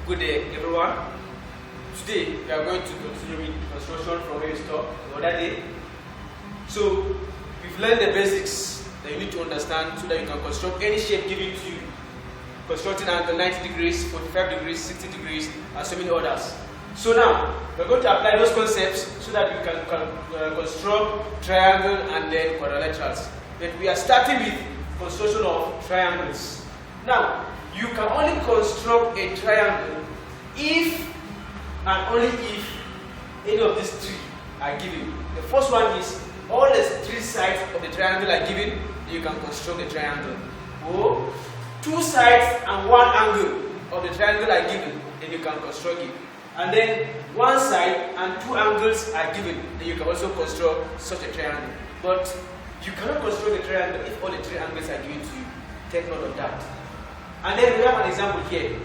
Good day, everyone. Today we are going to continue with construction from where we stopped the other day. So we've learned the basics that you need to understand so that you can construct any shape given to you. Constructing angle 90 degrees, 45 degrees, 60 degrees, and so many others. So now we're going to apply those concepts so that we can construct triangle and then quadrilaterals. But we are starting with construction of triangles. Now you can only construct a triangle if and only if any of these three are given. The first one is all the three sides of the triangle are given, you can construct a triangle. Or two sides and one angle of the triangle are given, then you can construct it. And then one side and two angles are given, then you can also construct such a triangle. But you cannot construct a triangle if all the three angles are given to you. Take note of that. And then we have an example here.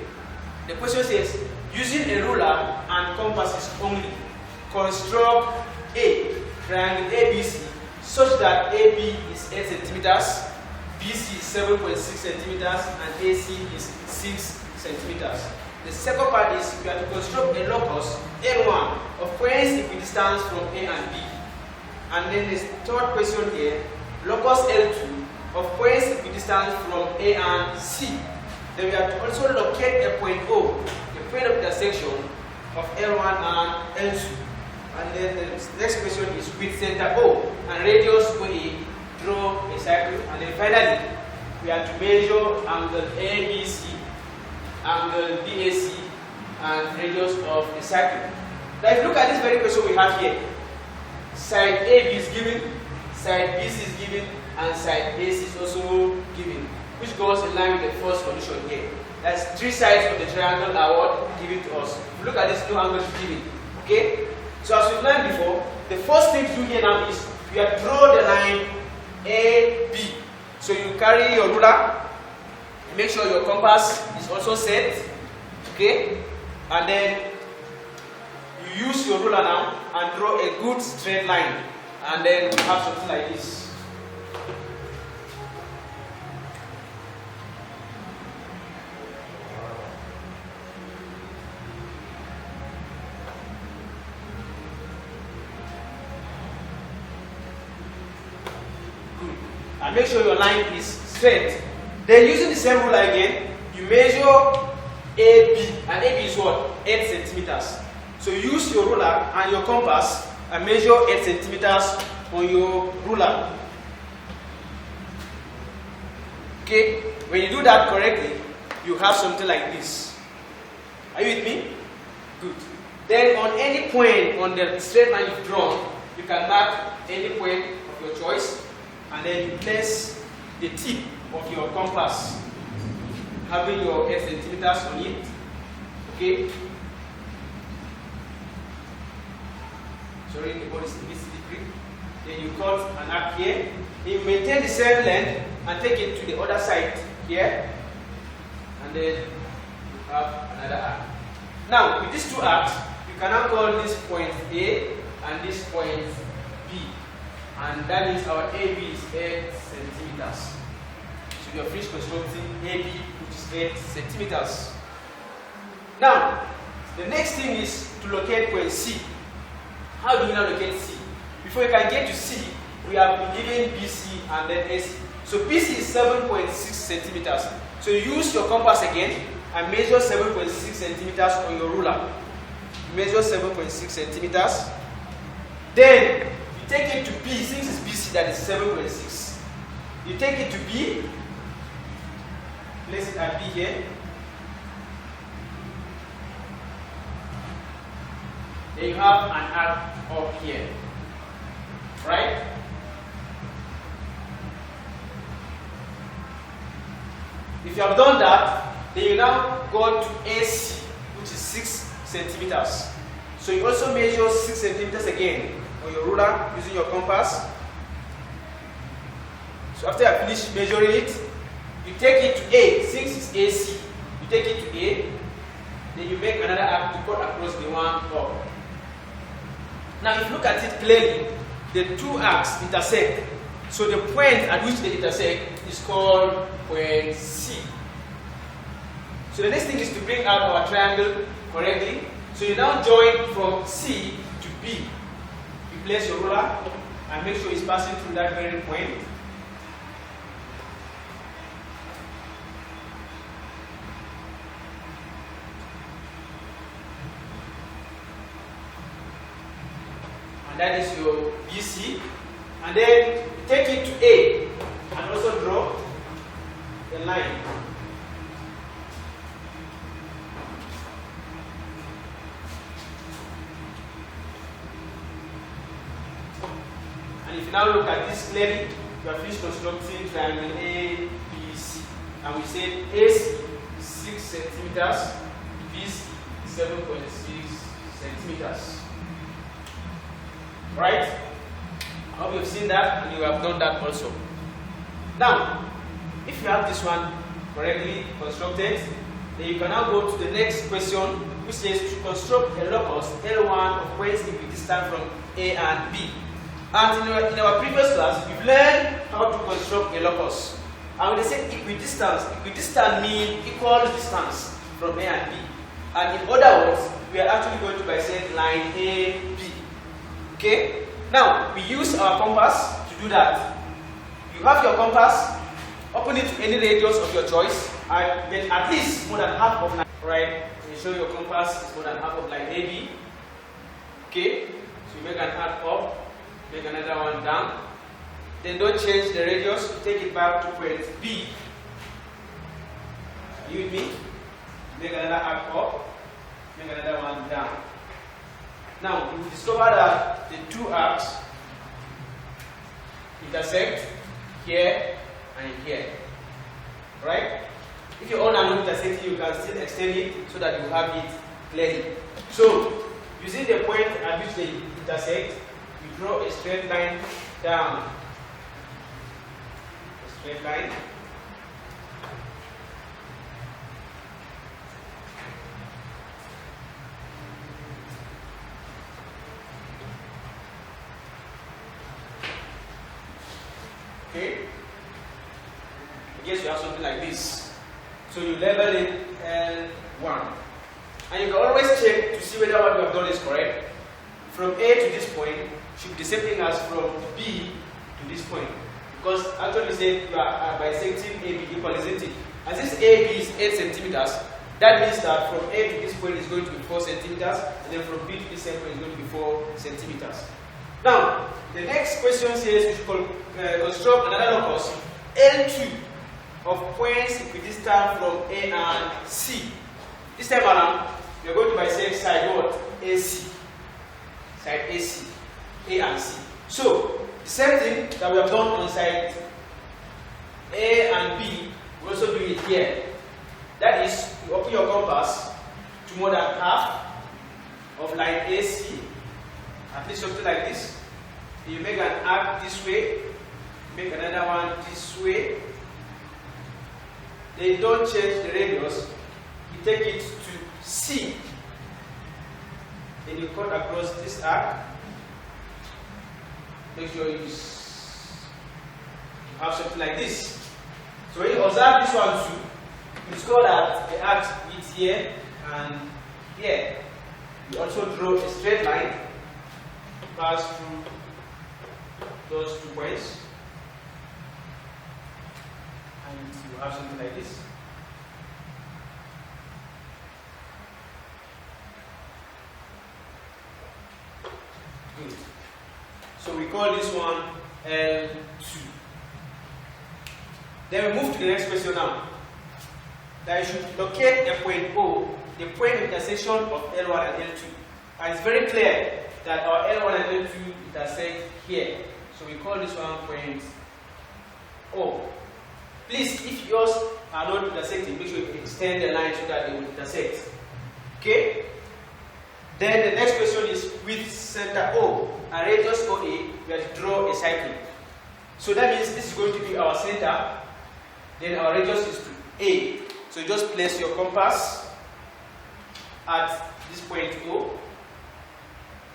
The question says, using a ruler and compasses only, construct a triangle ABC such that AB is 8 centimeters, BC is 7.6 centimeters, and AC is 6 centimeters. The second part is we have to construct a locus N1 of points equidistant from A and B. And then the third question here, locus L2 of points equidistant from A and C. Then we have to also locate a point O, the point of intersection of L1 and L2. And then the next question is with center O and radius OA, draw a circle. And then finally, we have to measure angle ABC, angle BAC, and radius of the circle. Now if you look at this very question we have here, side AB is given, side BC is given, and side AC is also given, which goes in line with the first condition here. That's three sides of the triangle are what given to us. If you look at this, no angle is given. Okay? So as we've learned before, the first thing to do here now is you have to draw the line AB. So you carry your ruler, make sure your compass is also set. Okay? And then you use your ruler now and draw a good straight line. And then you have something like this. And make sure your line is straight. Then using the same ruler again, you measure AB, and AB is what? 8 centimeters. So use your ruler and your compass and measure 8 centimeters on your ruler. Okay, when you do that correctly, you have something like this. Are you with me? Good. Then on any point on the straight line you've drawn, you can mark any point of your choice. And then you place the tip of your compass, having your 8 centimeters on it. Okay? Sorry, the body is a bit slippery. Then you cut an arc here. Then you maintain the same length and take it to the other side here. And then you have another arc. Now, with these two arcs, you can now call this point A and this point B. And that means our AB is 8 centimeters. So we are finished constructing AB, which is 8 centimeters. Now, the next thing is to locate point C. How do we now locate C? Before we can get to C, we have been given BC and then AC. So BC is 7.6 centimeters. So you use your compass again and measure 7.6 centimeters on your ruler. Measure 7.6 centimeters. Then take it to B, since it's BC, that is 7.6. You take it to B, place it at B here. Then you have an arc up here. Right? If you have done that, then you now go to AC, which is 6 centimeters. So you also measure 6 centimeters again on your ruler using your compass. So after you finish measuring it, you take it to A. Since it's AC, you take it to A, then you make another arc to cut across the one up. Now if you look at it clearly, the two arcs intersect. So the point at which they intersect is called point C. So the next thing is to bring out our triangle correctly. So you now join from C to B. You place your ruler and make sure it's passing through that very point. And that is your BC. And then take it to A and also draw a line. And if you now look at this clearly, you are finished constructing triangle ABC. And we said AC is 6 centimeters, BC 7.6 centimeters. Right? I hope you've seen that and you have done that also. Now, if you have this one correctly constructed, then you can now go to the next question, which says to construct a locus L1 of points equidistant from A and B. And in our previous class, we've learned how to construct a locus. And when they say equidistant means equal distance from A and B. And in other words, we are actually going to bisect line AB. Okay? Now, we use our compass to do that. You have your compass, open it to any radius of your choice, and get at least more than half of line. Right? You show your compass is more than half of line AB. Okay? So you make an arc up. Make another one down. Then don't change the radius. Take it back to point B. Are you with me? Make another arc up. Make another one down. Now we discover that the two arcs intersect here and here. Right? If your own are not intersecting, you can still extend it so that you have it clearly. So using the point at which they intersect, draw a straight line down. A straight line. Okay. I guess you have something like this. So you level it L1. And you can always check to see whether what you have done is correct. From A to this point should be the same thing as from B to this point. Because actually we said you are bisecting AB equal, isn't it? And since AB is 8 centimeters, that means that from A to this point is going to be 4 centimeters, and then from B to this point is going to be 4 centimeters. Now, the next question says we should construct another locus L2 of points equidistant from A and C. This time around, we are going to bisect side what? AC. Side AC. A and C. So, the same thing that we have done on side A and B, we also do it here. That is, you open your compass to more than half of line AC, at least something like this. You make an arc this way, make another one this way. Then don't change the radius, you take it to C. Then you cut across this arc. Make sure you have something like this. So when you observe this one too, you discover that the arc meets here and here. You also draw a straight line, pass through those 2 points, and you have something like this. Good. So we call this one L2. Then we move to the next question now. That you should locate a point O, the point of intersection of L1 and L2. And it's very clear that our L1 and L2 intersect here. So we call this one point O. Please, if yours are not intersecting, make sure you extend the line so that they will intersect. Okay? Then the next question is with center O and radius OA, we have to draw a cycle. So that means this is going to be our center, then our radius is to A. So you just place your compass at this point O,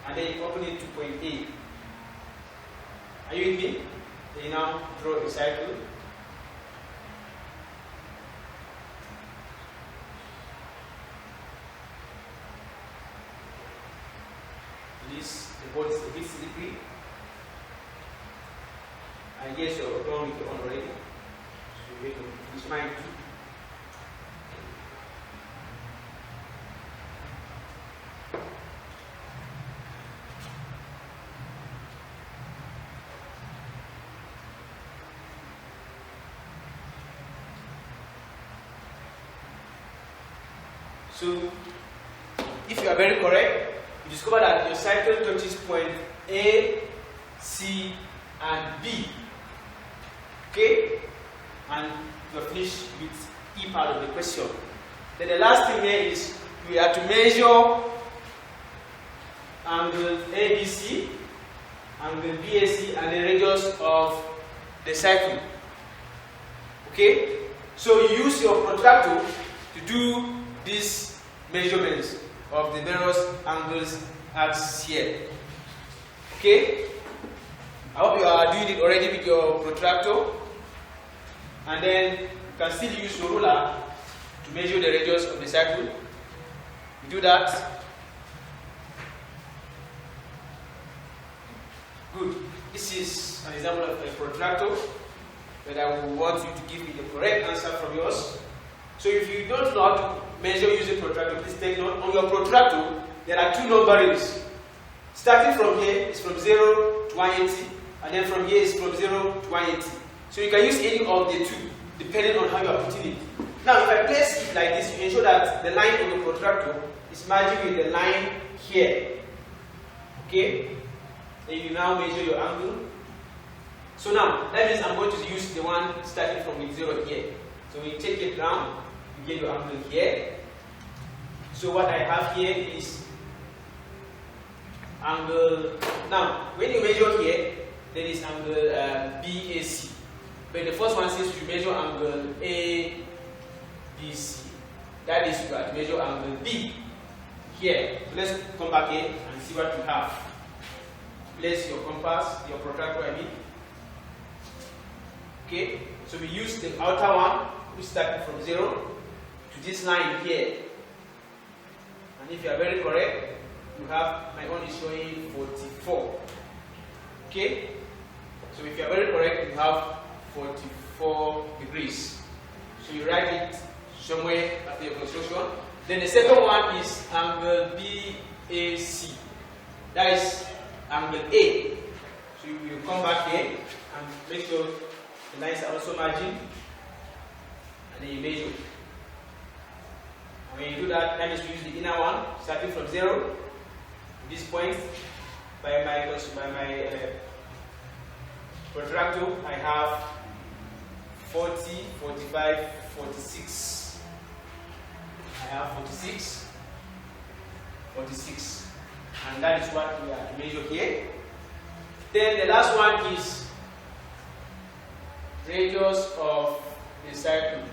and then you open it to point A. Are you with me? Then you now draw a cycle. this the board is a bit slippery. And yes, you're done with your own already. So you need to finish mine too. So, if you are very correct, you discover that your cycle touches point A, C, and B. Okay? And you are finished with E part of the question. Then the last thing here is we have to measure angle ABC, angle BAC, and the radius of the cycle. Okay? So you use your protractor to do these measurements of the various angles axes here. Okay? I hope you are doing it already with your protractor. And then you can still use your ruler to measure the radius of the circle. You do that. Good. This is an example of a protractor, but I will want you to give me the correct answer from yours. So if you don't know how to measure using protractor, please take note. On your protractor, there are two number ranges. Starting from here is from 0 to 180, and then from here is from 0 to 180. So you can use any of the two, depending on how you are putting it. Now, if I place it like this, you ensure that the line of the protractor is matching with the line here. Okay? Then you now measure your angle. So now, that means I'm going to use the one starting from the 0 here. So we take it down. Get your angle here. So what I have here is angle. Now, when you measure here, there is angle BAC. But the first one says you measure angle ABC. That is you have to measure angle B here. So let's come back here and see what we have. Place your compass, your protractor, I mean. Okay. So we use the outer one, which starts from 0. To this line here, and if you are very correct, you have, my own is showing 44. Okay, so if you are very correct, you have 44 degrees. So you write it somewhere after your construction. Then the second one is angle BAC. That is angle A. So you will come back here and make sure the lines are also matching, and then you measure. When you do that, that means you use the inner one, starting from 0 to this point. By my protractor, I have 40, 45, 46. I have 46, 46. And that is what we are to measure here. Then the last one is radius of the circle.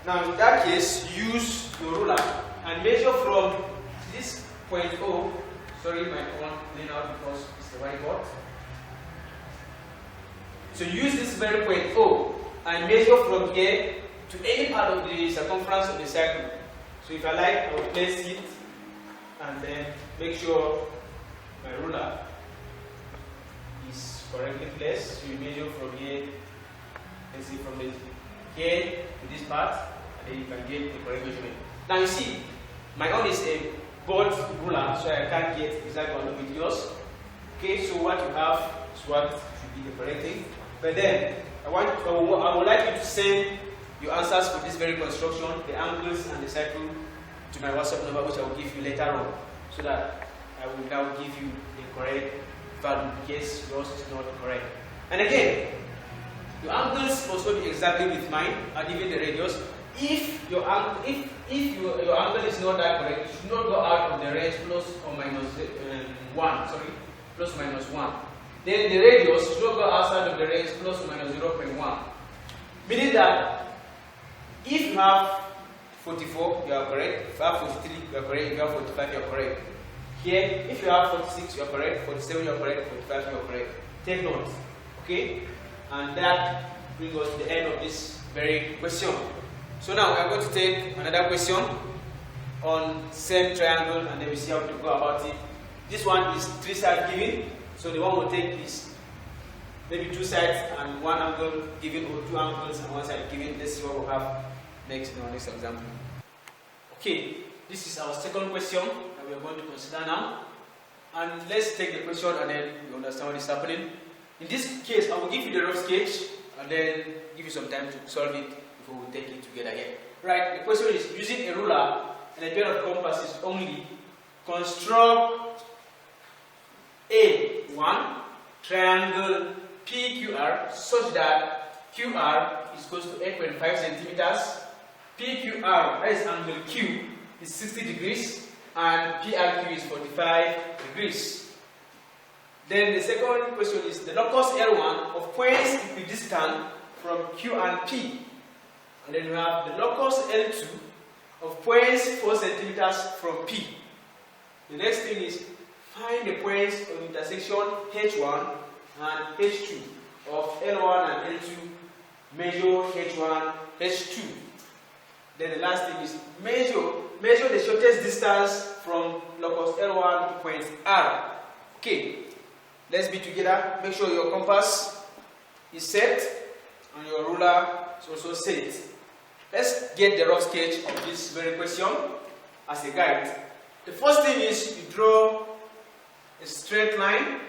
Now in that case, use your ruler and measure from this point O. Sorry, my phone went out because it's the whiteboard. So use this very point O and measure from here to any part of the circumference of the circle. So if I like, I will place it and then make sure my ruler is correctly placed. So you measure from here, let's see, from the here to this part, and then you can get the correct measurement. Now you see, my own is a board ruler, so I can't get exactly one with yours. Okay, so what you have is what should be the correct thing. But then I would like you to send your answers for this very construction, the angles and the circle, to my WhatsApp number, which I will give you later on, so that I will now give you the correct value in case yours is not correct. And again, your angles must not be exactly with mine, and even the radius. If your angle, your angle is not that correct, you should not go out of the range plus or minus 1. Sorry, plus or minus 1. Then the radius should not go outside of the range plus or minus 0.1. Meaning that if you have 44, you are correct. If you have 43, you are correct. If you have 45, you are correct. Here, if you have 46, you are correct. 47, you are correct. 45, you are correct. Take note. Okay? And that brings us to the end of this very question. So now we are going to take another question. on same triangle, and then we see how to go about it. This one is 3 sides given, so the one we'll take is maybe 2 sides and 1 angle given, or 2 angles and 1 side given. Let's see what we'll have next in our next example. Okay, this is our second question that we are going to consider now. And let's take the question and then you understand what is happening. In this case, I will give you the rough sketch and then give you some time to solve it before we take it together here. Right, the question is, using a ruler and a pair of compasses only, construct A1 triangle PQR such that QR is equal to 8.5 centimeters, PQR, that is angle Q, is 60 degrees, and PRQ is 45 degrees. Then the second question is the locus L1 of points equidistant from Q and P. And then we have the locus L2 of points 4 centimeters from P. The next thing is find the points of intersection H1 and H2 of L1 and L2. Measure H1, H2. Then the last thing is measure the shortest distance from locus L1 to point R. Okay, let's be together. Make sure your compass is set and your ruler is also set. Let's get the rough sketch of this very question as a guide. The first thing is you draw a straight line,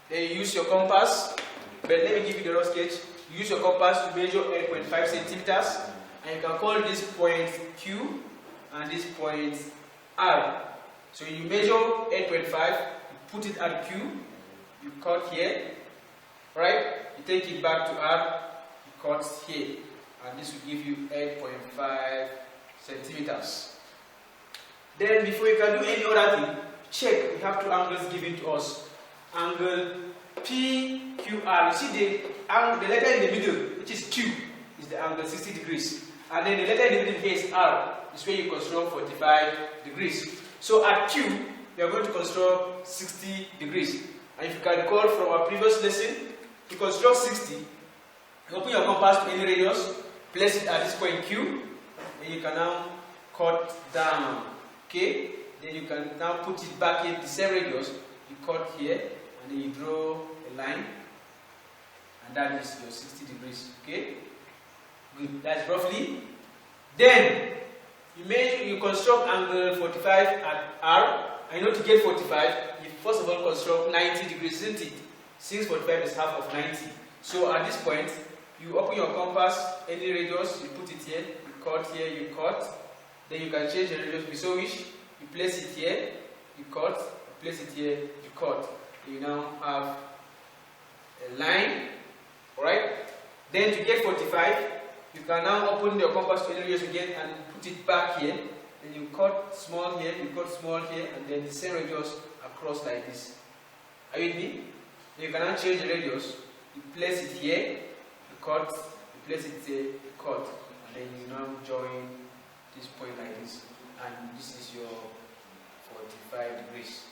then you use your compass. But let me give you the rough sketch. You use your compass to measure 8.5 centimeters, and you can call this point Q and this point R. So you measure 8.5, you put it at Q, you cut here, right? You take it back to R, you cut here, and this will give you 8.5 centimeters. Then before you can do any other thing, check, we have 2 angles given to us. Angle PQR, you see the letter in the middle, which is Q, is the angle 60 degrees. And then the letter in the middle here is R, is where you construct 45 degrees. So at Q, we are going to construct 60 degrees. And if you can recall from our previous lesson, to construct 60, you open your compass to any radius, place it at this point Q, and you can now cut down. Okay? Then you can now put it back in the same radius, you cut here, and then you draw a line, and that is your 60 degrees. Okay? Good. That's roughly. Then you construct angle 45 at R. I know to get 45, you first of all construct 90 degrees, isn't it? Since 45 is half of 90. So at this point, you open your compass, any radius, you put it here, you cut here, you cut. Then you can change the radius if you so wish. You place it here, you cut, you place it here, you cut. You now have a line, alright? Then to get 45, you can now open your compass to any radius again and put it back here. Then you cut small here, you cut small here, and then the same radius across like this. Are you with me? Then you can now change the radius. You place it here, you cut, you place it here, you cut, and then you now join this point like this. And this is your 45 degrees.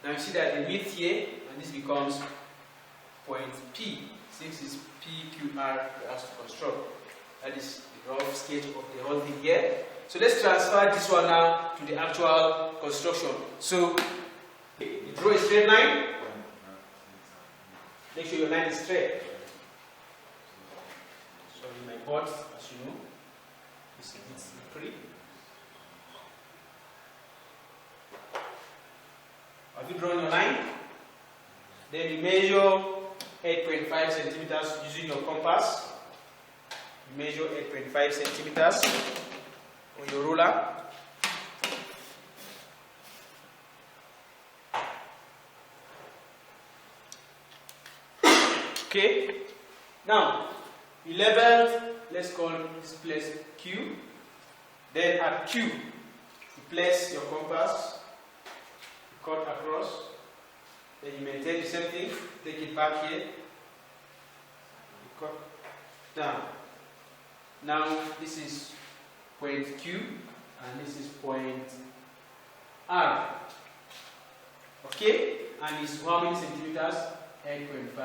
Now you see that they meet here, and this becomes point P. Since it's PQR, we have to construct. That is the rough sketch of the whole thing here. So let's transfer this one now to the actual construction. So you draw a straight line. Make sure your line is straight. So in my board, as you know, it's pretty. Have you drawn your line? Then you measure 8.5 centimeters using your compass. You measure 8.5 centimeters on your ruler. Okay. Now, you level, let's call this place Q. Then at Q, you place your compass, you cut across, then you maintain the same thing, take it back here, you cut down. Now, this is point Q, and this is point R. Okay? And it's how many centimeters? 8.5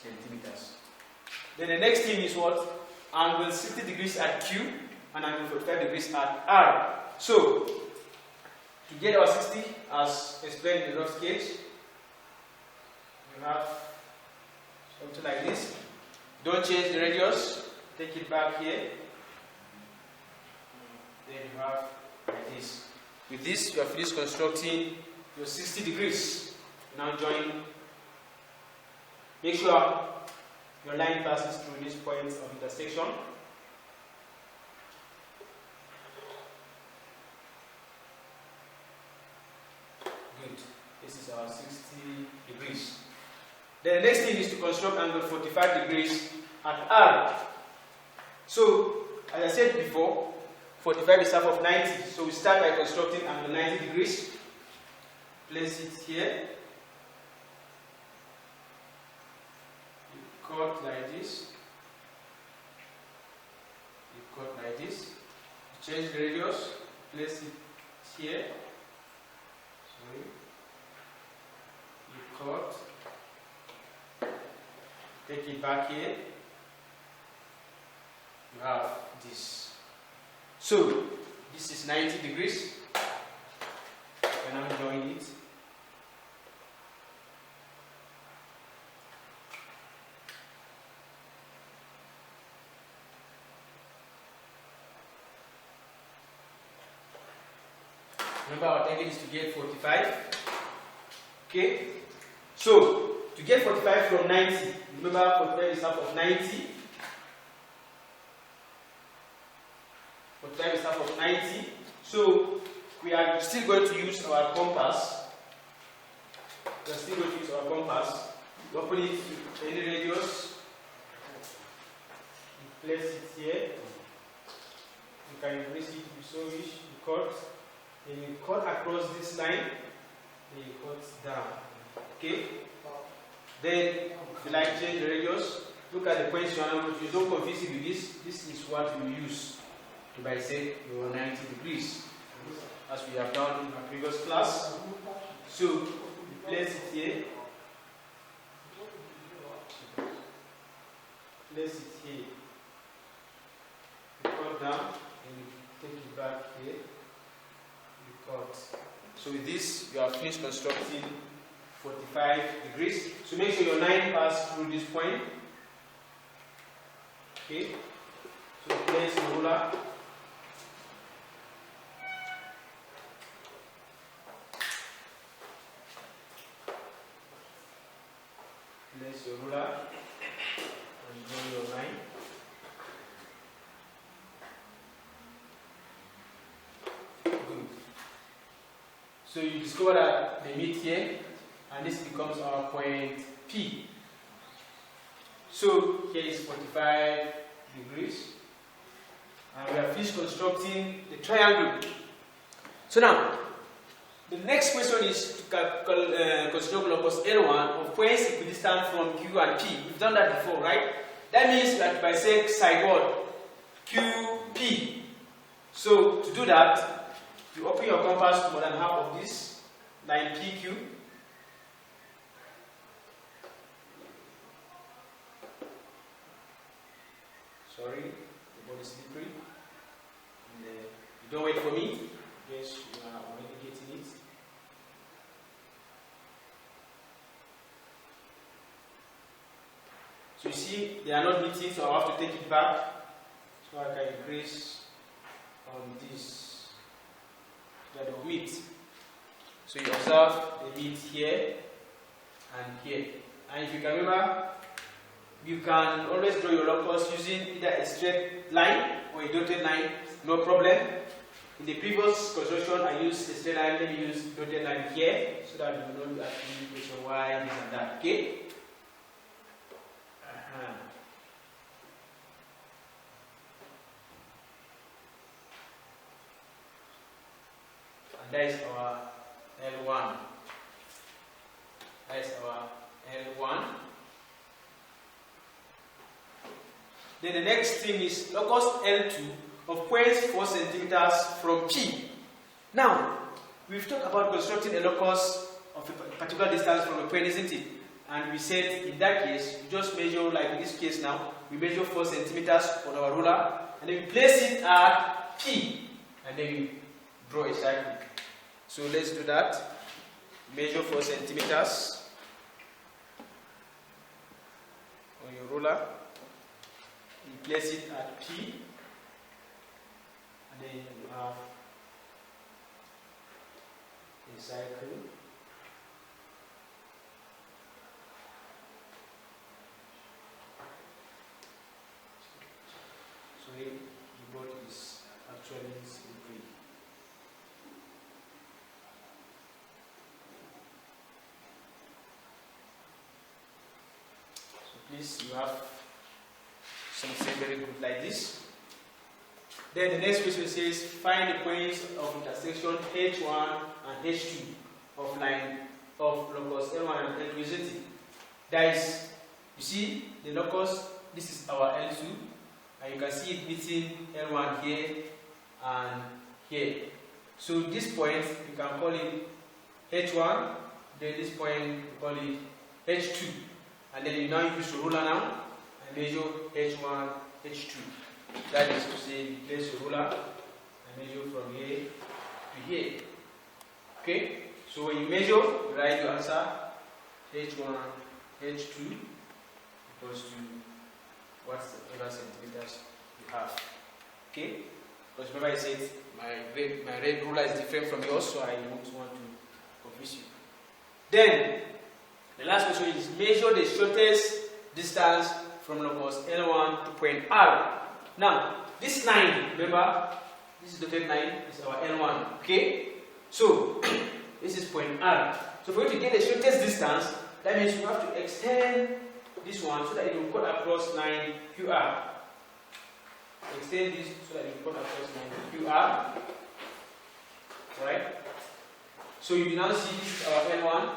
centimeters. Then the next thing is what? Angle 60 degrees at Q. and angle 45 degrees at R. So, to get our 60 as explained in the rough sketch, you have something like this. Don't change the radius, take it back here. Then you have like this. With this, you are finished constructing your 60 degrees. Now join. Make sure your line passes through these points of intersection. Good. This is our 60 degrees. Then the next thing is to construct angle 45 degrees at R. So, as I said before, 45 is half of 90. So we start by constructing angle 90 degrees. Place it here. You cut like this. You cut like this. You change the radius. Place it here. Sorry. You cut. Take it back here. You have this. So, this is 90 degrees. You can now join it. Remember, our target is to get 45. Okay? So, to get 45 from 90, remember 45 is half of 90. 45 is half of 90. So, we are still going to use our compass. We are still going to use our compass. You open it to any radius. You place it here. You can increase it if you so wish. You cut. Then you cut across this line. Then you cut down. Okay? Then, if you like change the radius, look at the points you don't confuse it with this. This is what you use to bisect your 90 degrees, as we have done in our previous class. So, you place it here. Place it here. You cut down, and you take it back here. You cut. So with this, you are finished constructing 45 degrees. So make sure your line passes through this point. Okay. So place the ruler. Place your ruler and draw your line. Good. So you discover that they meet here, and this becomes our point P. So here is 45 degrees, and we have finished constructing the triangle. So now, the next question is to construct locus L1 of points equidistant from Q and P. We've done that before, right? That means we have to bisect side what? QP. So to do that, you open your compass to more than half of this line PQ. Sorry, the board is slippery. And, you don't wait for me. Yes, you are already getting it. So you see, they are not meeting, so I have to take it back. So I can increase on this, that they will meet. So you observe they meet here and here. And if you can remember, you can always draw your locus using either a straight line or a dotted line, no problem. In the previous construction, I used a straight line. Let me use dotted line here so that you will not ask me question why this and that. Okay? And that is our L1. That is our L1. Then the next thing is locus L2 of points 4 centimeters from P. Now, we've talked about constructing a locus of a particular distance from a point, isn't it? And we said in that case, you just measure, like in this case now, we measure 4 centimeters on our ruler, and then we place it at P, and then we draw a circle. So let's do that. Measure 4 centimeters on your ruler. You place it at P, and then you have a circle. So the board is actually slippery. So please, you have something very good like this. Then the next question says, find the points of intersection H1 and H2 of line of locus L1 and L2, isn't it? That is, you see the locus, this is our L2, and you can see it meeting L1 here and here. So this point, you can call it H1, then this point, you call it H2. And then you now use your ruler now and measure H1, H2. That is to say, you place your ruler and measure from here to here. Okay? So when you measure, you write your answer H1, H2 equals to what's the other centimeters you have. Okay? Because remember I said my red ruler is different from yours, so I don't want to confuse you. Then the last question is measure the shortest distance from locus L1 to point R. Now, this 9, remember, this is dotted 9, is our L1, okay? So, this is point R. So, for you to get the shortest distance, that means you have to extend this one so that it will cut across 9 QR. Extend this so that it will cut across 9 QR. Alright? So, you now see this is our L1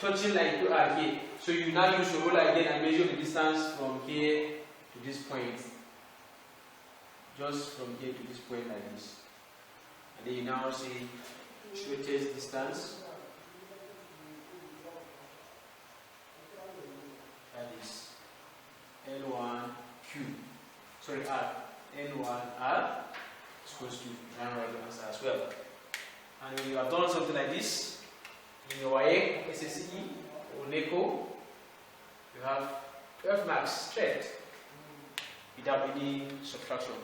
touching like QR here. So, you now use your ruler again and measure the distance from here to this point. Just from here to this point like this. And then you now say shortest distance. That is L1Q. Sorry, R. L1R is supposed to now write the answer as well. And when you have done something like this, in your YA, SSE, or NECO, you have 12 marks straight without any subtraction.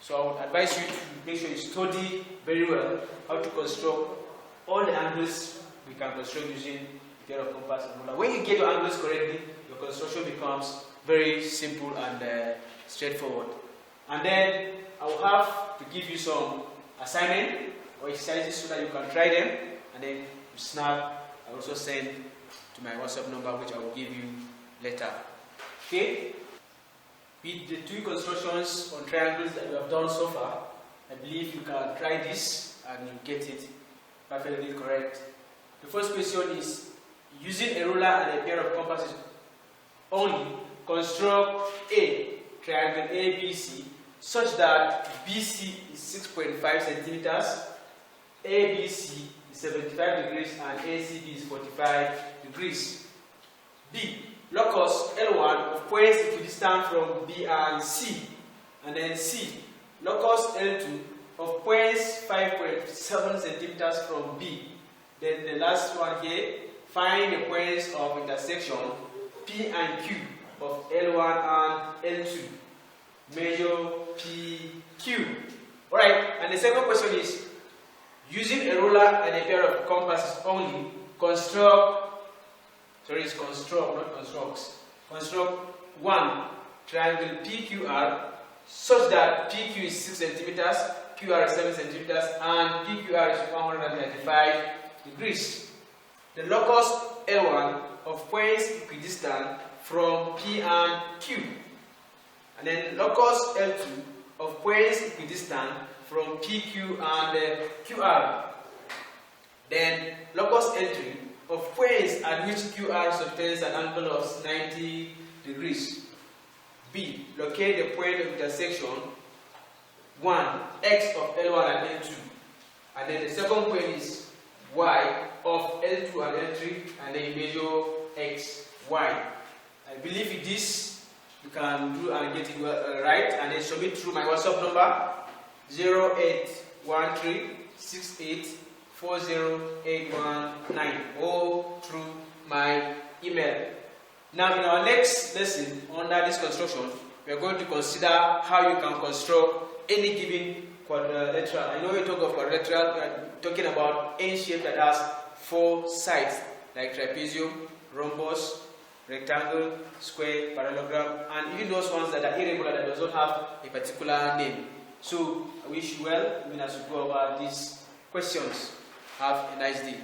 So I would advise you to make sure you study very well how to construct all the angles we can construct using a pair of compass and ruler. When you get your angles correctly, your construction becomes very simple and straightforward. And then I will have to give you some assignment or exercises so that you can try them, and then you snap. I will also send to my WhatsApp number, which I will give you later. Okay? With the 2 constructions on triangles that we have done so far, I believe you can try this and you get it perfectly correct. The first question is, using a ruler and a pair of compasses only, construct a triangle ABC such that BC is 6.5 centimeters, ABC is 75 degrees, and ACB is 45 degrees. B. Locus L1 of points equidistant from B and C. And then C. Locus L2 of points 5.7 centimeters from B. Then the last one here, find the points of intersection P and Q of L1 and L2. Measure PQ. Alright, and the second question is, using a ruler and a pair of compasses only, construct one triangle PQR such that PQ is 6 centimeters, QR is 7 centimeters, and PQR is 135 degrees. The locus L1 of points equidistant from P and Q. And then locus L2 of points equidistant from PQ and QR. Then locus L3 of points at which QR subtends an angle of 90 degrees. B. Locate the point of intersection 1, X of L1 and L2. And then the second point is Y of L2 and L3, and then you measure X, Y. I believe with this you can do and get it right, and then submit through my WhatsApp number 0813684089 or through my email. Now in our next lesson under this construction, we are going to consider how you can construct any given quadrilateral. I know we talk of quadrilateral, we are talking about any shape that has 4 sides, like trapezium, rhombus, rectangle, square, parallelogram, and even those ones that are irregular that does not have a particular name. So I wish you well even as you go over these questions. Have a nice day.